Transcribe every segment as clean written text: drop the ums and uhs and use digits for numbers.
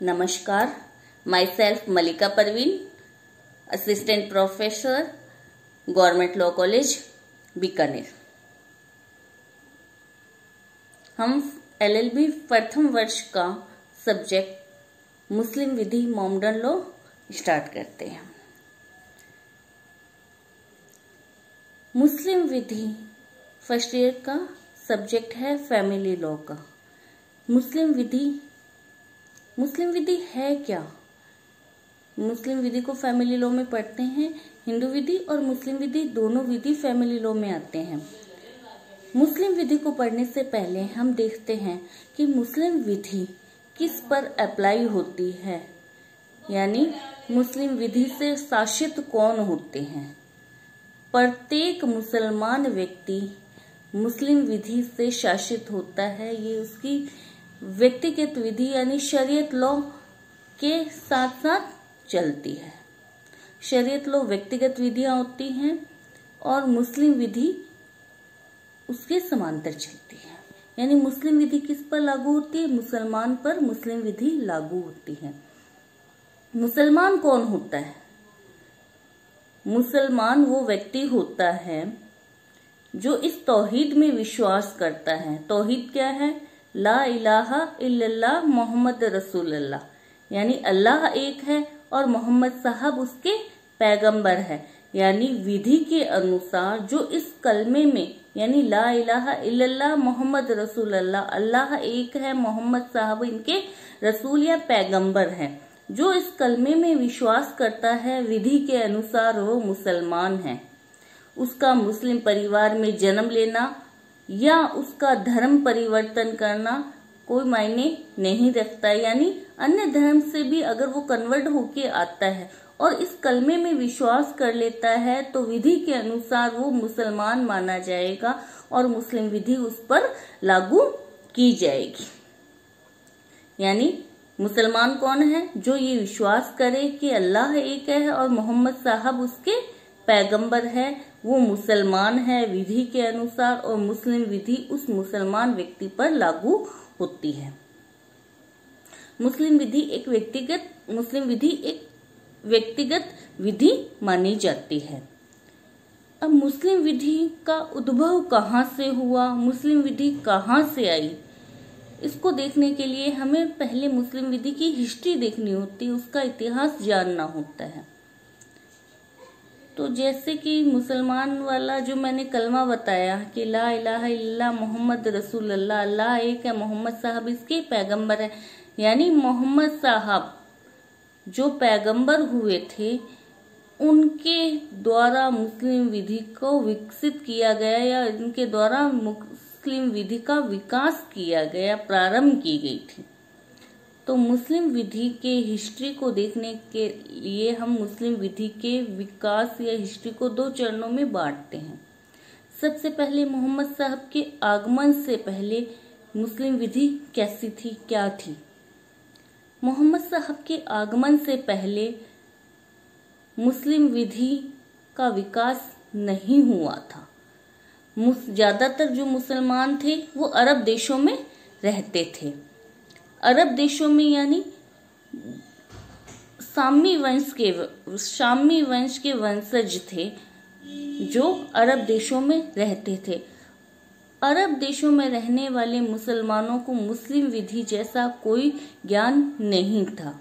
नमस्कार, myself Malika Parveen, assistant professor, government law college Bikaner. हम LLB प्रथम वर्ष का सब्जेक्ट मुस्लिम विधि मोमडन लॉ स्टार्ट करते हैं। मुस्लिम विधि फर्स्ट ईयर का सब्जेक्ट है फैमिली लॉ का। मुस्लिम विधि है क्या? मुस्लिम विधि को फैमिली लॉ में पढ़ते हैं। हिंदू विधि और मुस्लिम विधि दोनों विधि फैमिली लॉ में आते हैं। मुस्लिम विधि को पढ़ने से पहले हम देखते हैं कि मुस्लिम विधि किस पर अप्लाई होती है, यानी मुस्लिम विधि से शासित कौन होते हैं। प्रत्येक मुसलमान व्यक्ति मुस्लिम विधि से शासित होता है। ये उसकी व्यक्तिगत विधि यानी शरीयत लॉ के साथ साथ चलती है। शरीयत लॉ व्यक्तिगत विधियां होती हैं और मुस्लिम विधि उसके समांतर चलती है। यानी मुस्लिम विधि किस पर लागू होती है? मुसलमान पर मुस्लिम विधि लागू होती है। मुसलमान कौन होता है? मुसलमान वो व्यक्ति होता है जो इस तौहीद में विश्वास करता है। तौहीद क्या है? ला इलाहा इल्लल्लाह मोहम्मद रसूलुल्लाह, यानी अल्लाह एक है और मोहम्मद साहब उसके पैगंबर है। यानी विधि के अनुसार जो इस कलमे में यानी ला इलाहा इल्लल्लाह मोहम्मद रसूलुल्लाह, अल्लाह एक है, मोहम्मद साहब इनके रसूल या पैगंबर हैं, जो इस कलमे में विश्वास करता है विधि के अनुसार वो मुसलमान है। उसका मुस्लिम परिवार में जन्म लेना या उसका धर्म परिवर्तन करना कोई मायने नहीं रखता। यानी अन्य धर्म से भी अगर वो कन्वर्ट होके आता है और इस कलमे में विश्वास कर लेता है तो विधि के अनुसार वो मुसलमान माना जाएगा और मुस्लिम विधि उस पर लागू की जाएगी। यानी मुसलमान कौन है? जो ये विश्वास करे कि अल्लाह एक है और मोहम्मद साहब उसके पैगंबर है, वो मुसलमान है विधि के अनुसार और मुस्लिम विधि उस मुसलमान व्यक्ति पर लागू होती है। मुस्लिम विधि एक व्यक्तिगत विधि मानी जाती है। अब मुस्लिम विधि का उद्भव कहाँ से हुआ, मुस्लिम विधि कहाँ से आई, इसको देखने के लिए हमें पहले मुस्लिम विधि की हिस्ट्री देखनी होती है, उसका इतिहास जानना होता है। तो जैसे कि मुसलमान वाला जो मैंने कलमा बताया कि ला इलाहा इल्लल्लाह मोहम्मद रसूलुल्लाह, अल्लाह एक है, मोहम्मद साहब इसके पैगंबर है। यानी मोहम्मद साहब जो पैगंबर हुए थे उनके द्वारा मुस्लिम विधि को विकसित किया गया या इनके द्वारा मुस्लिम विधि का विकास किया गया, प्रारंभ की गई थी। तो मुस्लिम विधि के हिस्ट्री को देखने के लिए हम मुस्लिम विधि के विकास या हिस्ट्री को दो चरणों में बांटते हैं। सबसे पहले मोहम्मद साहब के आगमन से पहले मुस्लिम विधि कैसी थी, क्या थी? मोहम्मद साहब के आगमन से पहले मुस्लिम विधि का विकास नहीं हुआ था। ज्यादातर जो मुसलमान थे वो अरब देशों में रहते थे। अरब देशों में यानी शामी वंश के वंशज थे जो अरब देशों में रहते थे। अरब देशों में रहने वाले मुसलमानों को मुस्लिम विधि जैसा कोई ज्ञान नहीं था।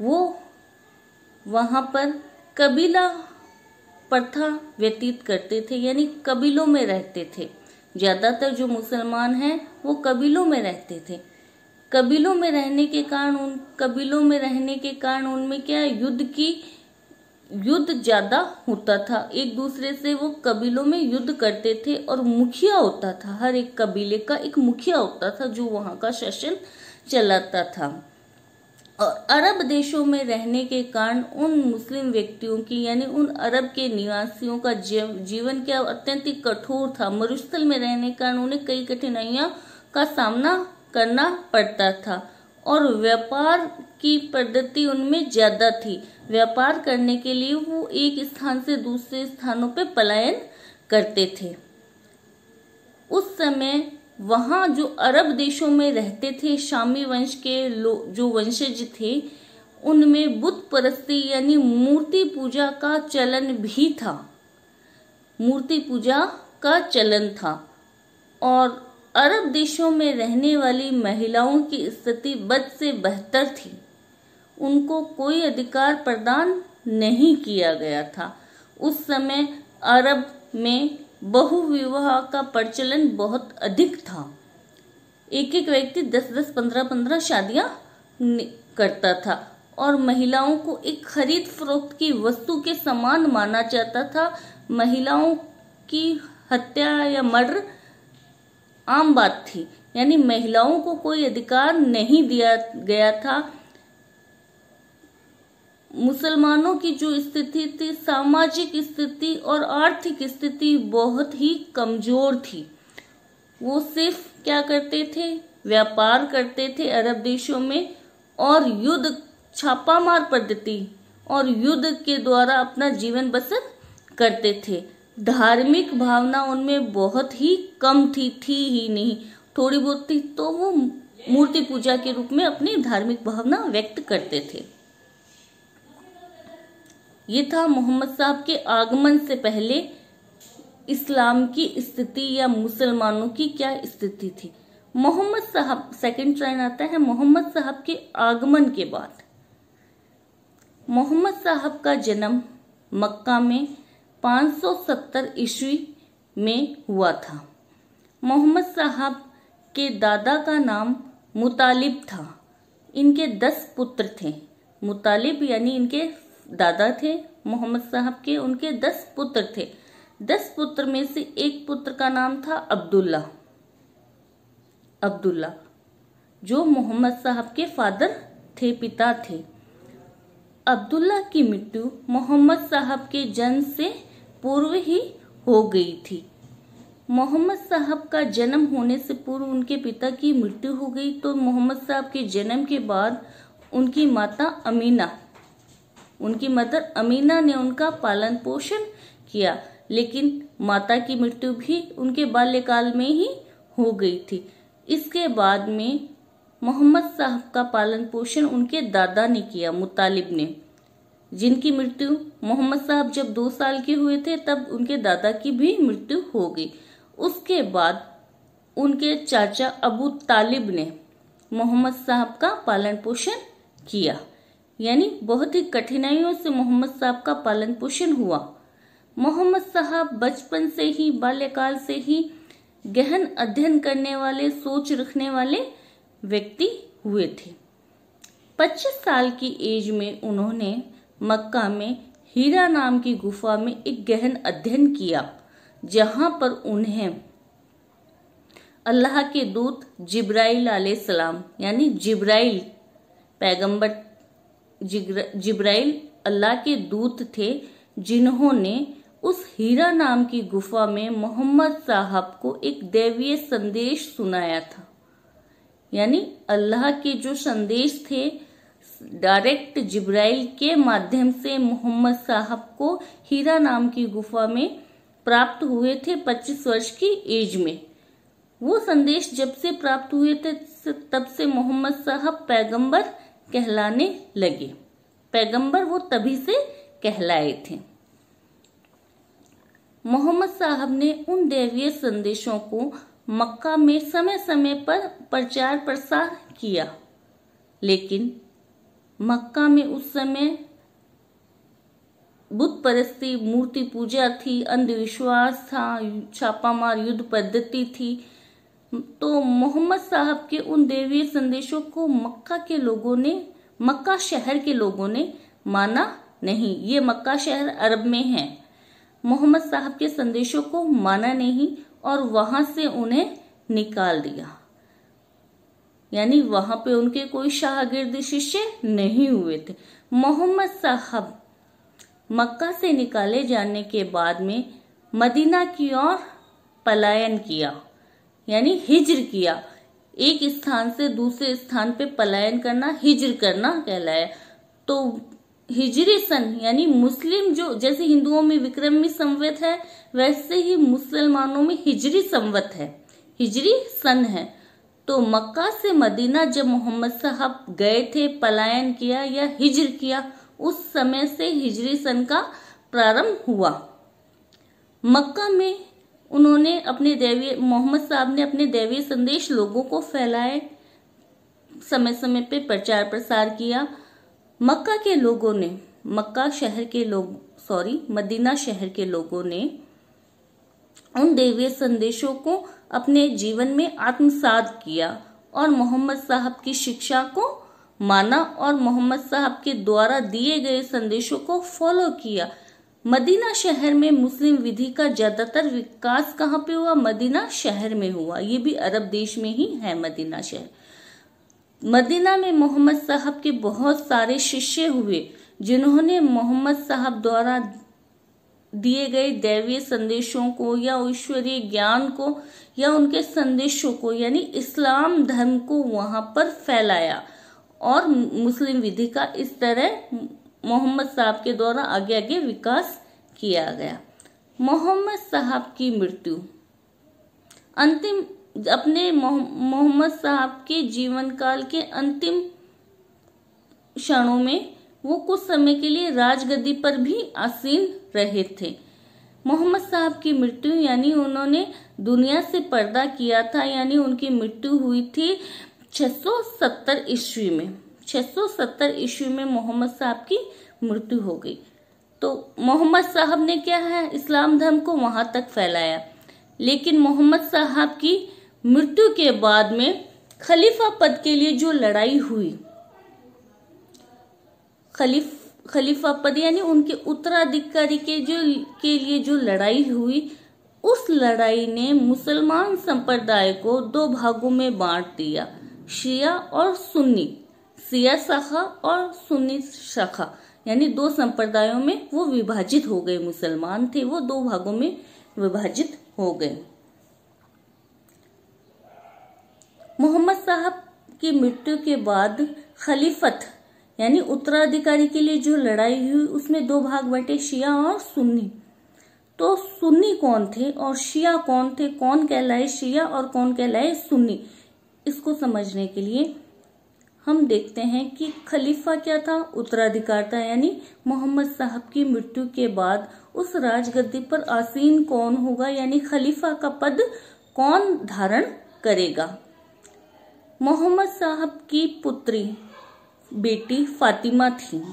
वो वहां पर कबीला प्रथा व्यतीत करते थे, यानी कबीलों में रहते थे। ज्यादातर जो मुसलमान हैं वो कबीलों में रहते थे। कबीलों में रहने के कारण उनमें क्या युद्ध ज्यादा होता था। एक दूसरे से वो कबीलों में युद्ध करते थे और मुखिया होता था, हर एक कबीले का एक मुखिया होता था जो वहां का शासन चलाता था। और अरब देशों में रहने के कारण उन मुस्लिम व्यक्तियों की यानी उन अरब के निवासियों का जीवन क्या अत्यंत कठोर था। मरुस्थल में रहने के कारण उन्हें कई कठिनाइयों का सामना करना पड़ता था और व्यापार की पद्धति उनमें ज्यादा थी। व्यापार करने के लिए वो एक स्थान से दूसरे स्थानों पे पलायन करते थे। उस समय वहाँ जो अरब देशों में रहते थे शामी वंश के जो वंशज थे, उनमें बुत परस्ती यानी मूर्ति पूजा का चलन भी था। मूर्ति पूजा का चलन था और अरब देशों में रहने वाली महिलाओं की स्थिति बद से बदतर थी। उनको कोई अधिकार प्रदान नहीं किया गया था। उस समय अरब में बहुविवाह का प्रचलन बहुत अधिक था। एक एक व्यक्ति 10-10, 15-15 शादियां करता था और महिलाओं को एक खरीद फरोख्त की वस्तु के समान माना जाता था। महिलाओं की हत्या या मर्डर आम बात थी, यानी महिलाओं को कोई अधिकार नहीं दिया गया था। मुसलमानों की जो स्थिति थी, सामाजिक स्थिति और आर्थिक स्थिति बहुत ही कमजोर थी। वो सिर्फ क्या करते थे, व्यापार करते थे अरब देशों में और युद्ध, छापामार पद्धति और युद्ध के द्वारा अपना जीवन बसर करते थे। धार्मिक भावना उनमें बहुत ही कम थी ही नहीं, थोड़ी बहुत थी तो वो मूर्ति पूजा के रूप में अपनी धार्मिक भावना व्यक्त करते थे। ये था मोहम्मद साहब के आगमन से पहले इस्लाम की स्थिति या मुसलमानों की क्या स्थिति थी। मोहम्मद साहब, सेकंड ट्रेन आता है मोहम्मद साहब के आगमन के बाद। मोहम्मद साहब का जन्म मक्का में 570 ईस्वी में हुआ था। मोहम्मद साहब के दादा का नाम मुतालिब था। इनके 10 पुत्र थे। मुतालिब यानी इनके दादा थे मोहम्मद साहब के, उनके 10 पुत्र थे। 10 पुत्र में से एक पुत्र का नाम था अब्दुल्ला, जो मोहम्मद साहब के फादर थे, पिता थे। अब्दुल्ला की मृत्यु मोहम्मद साहब के जन्म से पूर्व ही हो गई थी। मोहम्मद साहब का जन्म होने से पूर्व उनके पिता की मृत्यु हो गई, तो मोहम्मद साहब के जन्म के बाद उनकी माता अमीना, उनकी मदर अमीना ने उनका पालन पोषण किया, लेकिन माता की मृत्यु भी उनके बाल्यकाल में ही हो गई थी। इसके बाद में मोहम्मद साहब का पालन पोषण उनके दादा ने किया, मुतालिब ने, जिनकी मृत्यु मोहम्मद साहब जब 2 साल के हुए थे तब उनके दादा की भी मृत्यु हो गई। उसके बाद उनके चाचा अबू तालिब ने मोहम्मद साहब का पालन पोषण किया, यानी बहुत ही कठिनाइयों से मोहम्मद साहब का पालन पोषण हुआ। मोहम्मद साहब बचपन से ही, बाल्यकाल से ही गहन अध्ययन करने वाले, सोच रखने वाले व्यक्ति हुए थे। 25 साल की एज में उन्होंने मक्का में हीरा नाम की गुफा में एक गहन अध्ययन किया, जहां पर उन्हें अल्लाह के दूत जिब्राइल अलैहिस्सलाम, यानी जिब्राइल पैगंबर, जिब्राइल अल्लाह के दूत थे, जिन्होंने उस हीरा नाम की गुफा में मोहम्मद साहब को एक दैवीय संदेश सुनाया था। यानी अल्लाह के जो संदेश थे डायरेक्ट जिब्राइल के माध्यम से मोहम्मद साहब को हीरा नाम की गुफा में प्राप्त हुए थे 25 वर्ष की एज में। वो संदेश जब से प्राप्त हुए थे तब से मोहम्मद साहब पैगंबर कहलाने लगे। पैगंबर वो तभी से कहलाए थे। मोहम्मद साहब ने उन दैवीय संदेशों को मक्का में समय समय पर प्रचार प्रसार किया, लेकिन मक्का में उस समय बुत परस्ती, मूर्ति पूजा थी, अंधविश्वास था, छापामार युद्ध पद्धति थी। तो मोहम्मद साहब के उन दैवीय संदेशों को मक्का शहर के लोगों ने माना नहीं। ये मक्का शहर अरब में है। मोहम्मद साहब के संदेशों को माना नहीं और वहां से उन्हें निकाल दिया, यानी वहां पे उनके कोई शागिर्द शिष्य नहीं हुए थे। मोहम्मद साहब मक्का से निकाले जाने के बाद में मदीना की ओर पलायन किया, यानी हिज्र किया। एक स्थान से दूसरे स्थान पे पलायन करना हिज्र करना कहलाया। तो हिजरी सन यानी मुस्लिम, जो जैसे हिंदुओं में विक्रमी संवत है वैसे ही मुसलमानों में हिजरी संवत है। हिजरी सन है। तो मक्का से मदीना जब मोहम्मद साहब गए थे, पलायन किया या हिजर किया, उस समय से हिजरी सन का प्रारंभ हुआ। मक्का में उन्होंने मोहम्मद साहब ने अपने दैवीय संदेश लोगों को फैलाए, समय समय पे प्रचार प्रसार किया। मदीना शहर के लोगों ने उन दैवीय संदेशों को अपने जीवन में आत्मसात किया और मोहम्मद साहब की शिक्षा को माना और मोहम्मद साहब के द्वारा दिए गए संदेशों को फॉलो किया। मदीना शहर में मुस्लिम विधि का ज्यादातर विकास कहाँ पे हुआ? मदीना शहर में हुआ। ये भी अरब देश में ही है मदीना शहर। मदीना में मोहम्मद साहब के बहुत सारे शिष्य हुए जिन्होंने मोहम्मद साहब द्वारा दिए गए दैवीय संदेशों को या ईश्वरीय ज्ञान को या उनके संदेशों को यानी इस्लाम धर्म को वहां पर फैलाया और मुस्लिम विधि का इस तरह मोहम्मद साहब के द्वारा आगे आगे विकास किया गया। मोहम्मद साहब की मृत्यु मोहम्मद साहब के जीवन काल के अंतिम क्षणों में वो कुछ समय के लिए राजगद्दी पर भी आसीन रहे थे। मोहम्मद साहब की मृत्यु यानी उन्होंने दुनिया से पर्दा किया था, यानी उनकी मृत्यु हुई थी 670 ईस्वी में। 670 ईस्वी में मोहम्मद साहब की मृत्यु हो गई। तो मोहम्मद साहब ने क्या है, इस्लाम धर्म को वहां तक फैलाया। लेकिन मोहम्मद साहब की मृत्यु के बाद में खलीफा पद के लिए जो लड़ाई हुई, खलीफा पद यानी उनके उत्तराधिकारी के लिए जो लड़ाई हुई, उस लड़ाई ने मुसलमान संप्रदाय को दो भागों में बांट दिया, शिया और सुन्नी। शिया शाखा और सुन्नी शाखा यानी दो संप्रदायों में वो विभाजित हो गए। मुसलमान थे वो दो भागों में विभाजित हो गए। मोहम्मद साहब की मृत्यु के बाद खलीफत यानी उत्तराधिकारी के लिए जो लड़ाई हुई उसमें दो भाग बटे, शिया और सुन्नी। तो सुन्नी कौन थे और शिया कौन थे, कौन कहलाए शिया और कौन कहलाए सुन्नी, इसको समझने के लिए हम देखते हैं कि खलीफा क्या था, उत्तराधिकार था। यानी मोहम्मद साहब की मृत्यु के बाद उस राजगद्दी पर आसीन कौन होगा, यानी खलीफा का पद कौन धारण करेगा। मोहम्मद साहब की पुत्री बेटी फातिमा थी,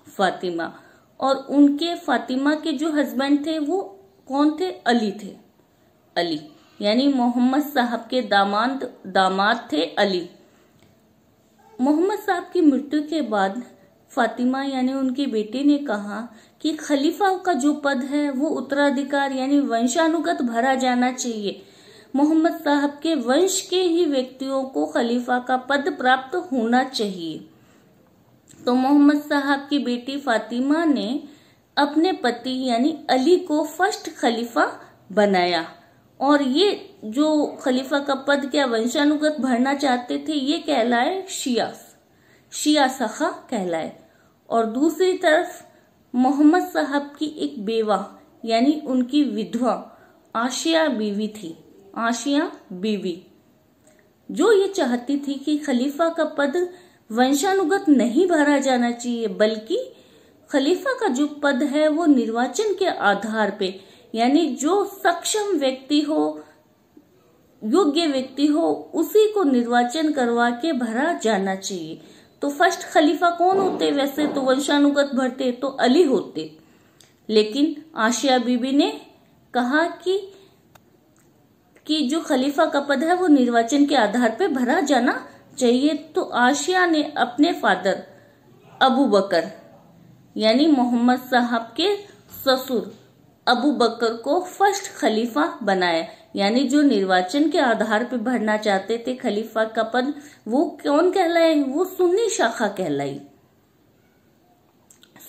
फातिमा, और उनके फातिमा के जो हस्बैंड थे वो कौन थे, अली थे। अली यानी मोहम्मद साहब के दामाद थे अली। मोहम्मद साहब की मृत्यु के बाद फातिमा यानी उनकी बेटी ने कहा कि खलीफा का जो पद है वो उत्तराधिकार यानी वंशानुगत भरा जाना चाहिए। मोहम्मद साहब के वंश के ही व्यक्तियों को खलीफा का पद प्राप्त होना चाहिए। तो मोहम्मद साहब की बेटी फातिमा ने अपने पति यानी अली को फर्स्ट खलीफा बनाया, और ये जो खलीफा का पद क्या वंशानुगत भरना चाहते थे ये कहलाए शिया शाखा कहलाए। और दूसरी तरफ मोहम्मद साहब की एक बेवा यानी उनकी विधवा आशिया बीवी थी, आशिया बीवी, जो ये चाहती थी कि खलीफा का पद वंशानुगत नहीं भरा जाना चाहिए, बल्कि खलीफा का जो पद है वो निर्वाचन के आधार पे यानी जो सक्षम व्यक्ति हो, योग्य व्यक्ति हो, उसी को निर्वाचन करवा के भरा जाना चाहिए। तो फर्स्ट खलीफा कौन होते, वैसे तो वंशानुगत भरते तो अली होते, लेकिन आशिया बीबी ने कहा कि जो खलीफा का पद है वो निर्वाचन के आधार पे भरा जाना चाहिए। तो आशिया ने अपने फादर अबू बकर यानी मोहम्मद साहब के ससुर अबू बकर को फर्स्ट खलीफा बनाया, यानी जो निर्वाचन के आधार पर भरना चाहते थे खलीफा का पद, वो कौन कहलाए, वो सुन्नी शाखा कहलाई,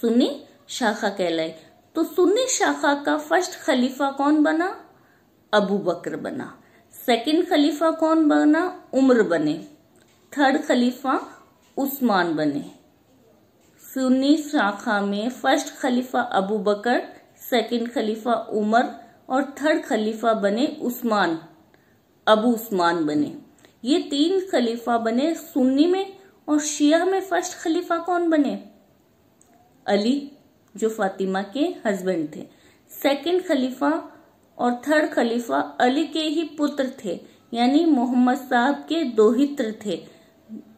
सुन्नी शाखा कहलाई। तो सुन्नी शाखा का फर्स्ट खलीफा कौन बना, अबू बकर बना। सेकंड खलीफा कौन बना, उमर बने। थर्ड खलीफा उस्मान बने। सुन्नी शाखा में फर्स्ट खलीफा अबू बकर, सेकंड खलीफा उमर और थर्ड खलीफा बने उस्मान। अबू उस्मान बने। ये 3 खलीफा बने सुन्नी में। और शिया में फर्स्ट खलीफा कौन बने? अली, जो फातिमा के हस्बैंड थे। सेकंड खलीफा और थर्ड खलीफा अली के ही पुत्र थे, यानी मोहम्मद साहब के दोहित्र थे,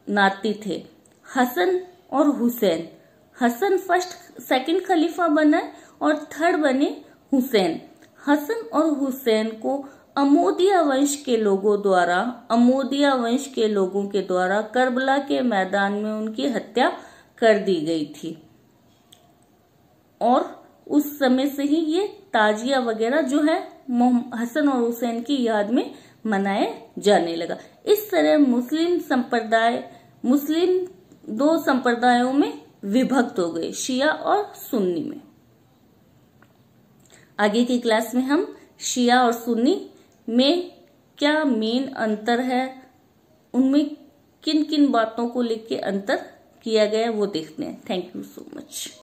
नाती थे, हसन और हुसैन। हसन सेकंड खलीफा बना और थर्ड बने हुसैन। हसन और हुसैन को अमोदिया वंश के लोगों के द्वारा करबला के मैदान में उनकी हत्या कर दी गई थी। और उस समय से ही ये ताजिया वगैरह जो है हसन और हुसैन की याद में मनाए जाने लगा। इस तरह मुस्लिम 2 संप्रदायों में विभक्त हो गए, शिया और सुन्नी में। आगे की क्लास में हम शिया और सुन्नी में क्या मेन अंतर है, उनमें किन किन बातों को लेकर अंतर किया गया वो देखते हैं। Thank you so much.